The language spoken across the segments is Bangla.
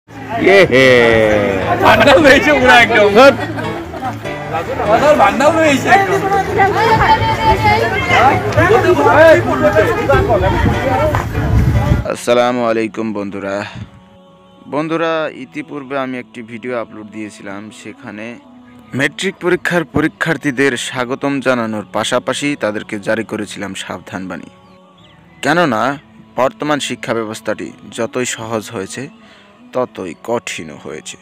এ হে ভান্ডাল হয়েছে পুরো একদম ভান্ডাল হয়েছে আসসালামু আলাইকুম বন্ধুরা ইতিপূর্বে আমি একটি ভিডিও আপলোড দিয়েছিলাম। সেখানে ম্যাট্রিক পরীক্ষার পরীক্ষার্থীদের স্বাগতম জানানোর পাশাপাশি তাদেরকে জারি করেছিলাম সাবধানবাণী। কেননা বর্তমান শিক্ষা ব্যবস্থাটি যতই সহজ হয়েছে ততই কঠিনও হয়েছে।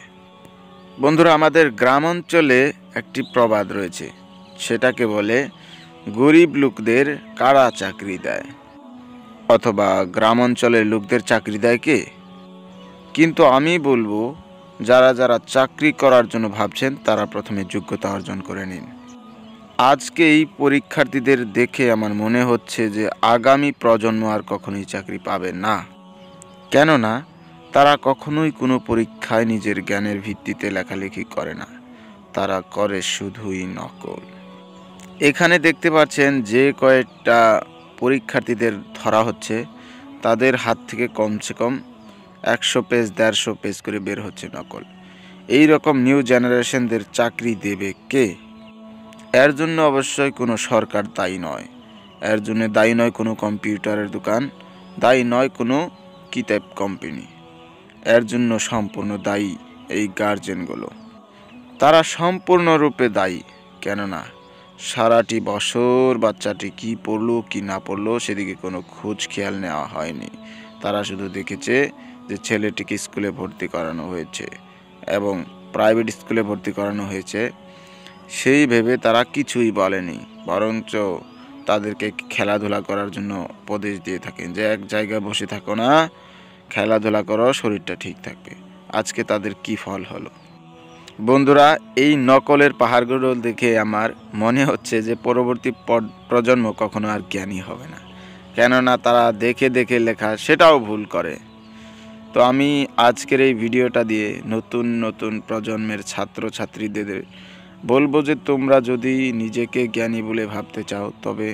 বন্ধুরা, আমাদের গ্রাম অঞ্চলে একটি প্রবাদ রয়েছে, সেটাকে বলে গরিব লোকদের কারা চাকরি দেয়, অথবা গ্রাম অঞ্চলের লোকদের চাকরি দেয় কে? কিন্তু আমি বলবো, যারা যারা চাকরি করার জন্য ভাবছেন তারা প্রথমে যোগ্যতা অর্জন করে নিন। আজকে এই পরীক্ষার্থীদের দেখে আমার মনে হচ্ছে যে আগামী প্রজন্ম আর কখনোই চাকরি পাবে না। কেননা তারা কখনোই কোনো পরীক্ষায় নিজের জ্ঞানের ভিত্তিতে লেখালেখি করে না, তারা করে শুধুই নকল। এখানে দেখতে পাচ্ছেন যে কয়েকটা পরীক্ষার্থীদের ধরা হচ্ছে, তাদের হাত থেকে কমসে কম 100 পেজ 150 পেজ করে বের হচ্ছে নকল। এই রকম নিউ জেনারেশনদের চাকরি দেবে কে? এর জন্য অবশ্যই কোনো সরকার দায়ী নয়, এর জন্য দায়ী নয় কোনো কম্পিউটারের দোকান, দায়ী নয় কোনো কিতাব কোম্পানি, এর জন্য সম্পূর্ণ দায়ী এই গার্জেনগুলো। তারা সম্পূর্ণরূপে দায়ী। কেননা সারাটি বছর বাচ্চাটি কি পড়লো কি না পড়লো সেদিকে কোনো খোঁজ খেয়াল নেওয়া হয়নি। তারা শুধু দেখেছে যে ছেলেটিকে স্কুলে ভর্তি করানো হয়েছে এবং প্রাইভেট স্কুলে ভর্তি করানো হয়েছে, সেই ভেবে তারা কিছুই বলেনি, বরঞ্চ তাদেরকে খেলাধুলা করার জন্য উপদেশ দিয়ে থাকেন যে এক জায়গায় বসে থাকো না, খেলাধুলা করো, শরীরটা ঠিক থাকবে। আজকে তাদের কি ফল হলো? বন্ধুরা, এই নকলের পাহাড়গুলো দেখে আমার মনে হচ্ছে যে পরবর্তী প্রজন্ম কখনো আর জ্ঞানী হবে না। কেননা তারা দেখে দেখে লেখা সেটাও ভুল করে। তো আমি আজকের এই ভিডিওটা দিয়ে নতুন নতুন প্রজন্মের ছাত্রছাত্রীদের বলবো যে তোমরা যদি নিজেকে জ্ঞানী বলে ভাবতে চাও তবে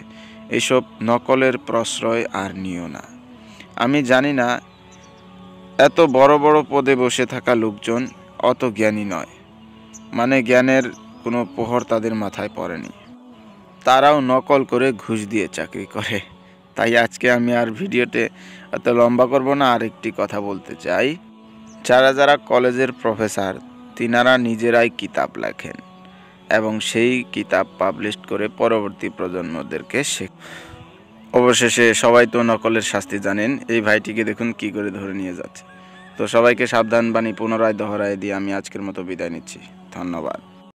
এসব নকলের প্রশ্রয় আর নিও না। আমি জানি না এত বড় বড় পদে বসে থাকা লোকজন অত জ্ঞানী নয়, মানে জ্ঞানের কোনো প্রহর তাদের মাথায় পড়েনি, তারাও নকল করে ঘুষ দিয়ে চাকরি করে। তাই আজকে আমি আর ভিডিওতে এত লম্বা করব না, আরেকটি কথা বলতে চাই। যারা যারা কলেজের প্রফেসর তিনারা নিজেরাই কিতাব লেখেন এবং সেই কিতাব পাবলিশ করে পরবর্তী প্রজন্মদেরকে অবশেষে সবাই তো নকলের শাস্তি জানেন। এই ভাইটিকে দেখুন কি করে ধরে নিয়ে যাচ্ছে। তো সবাইকে সাবধান বাণী পুনরায় দোহরায় দিয়ে আমি আজকের মতো বিদায় নিচ্ছি। ধন্যবাদ।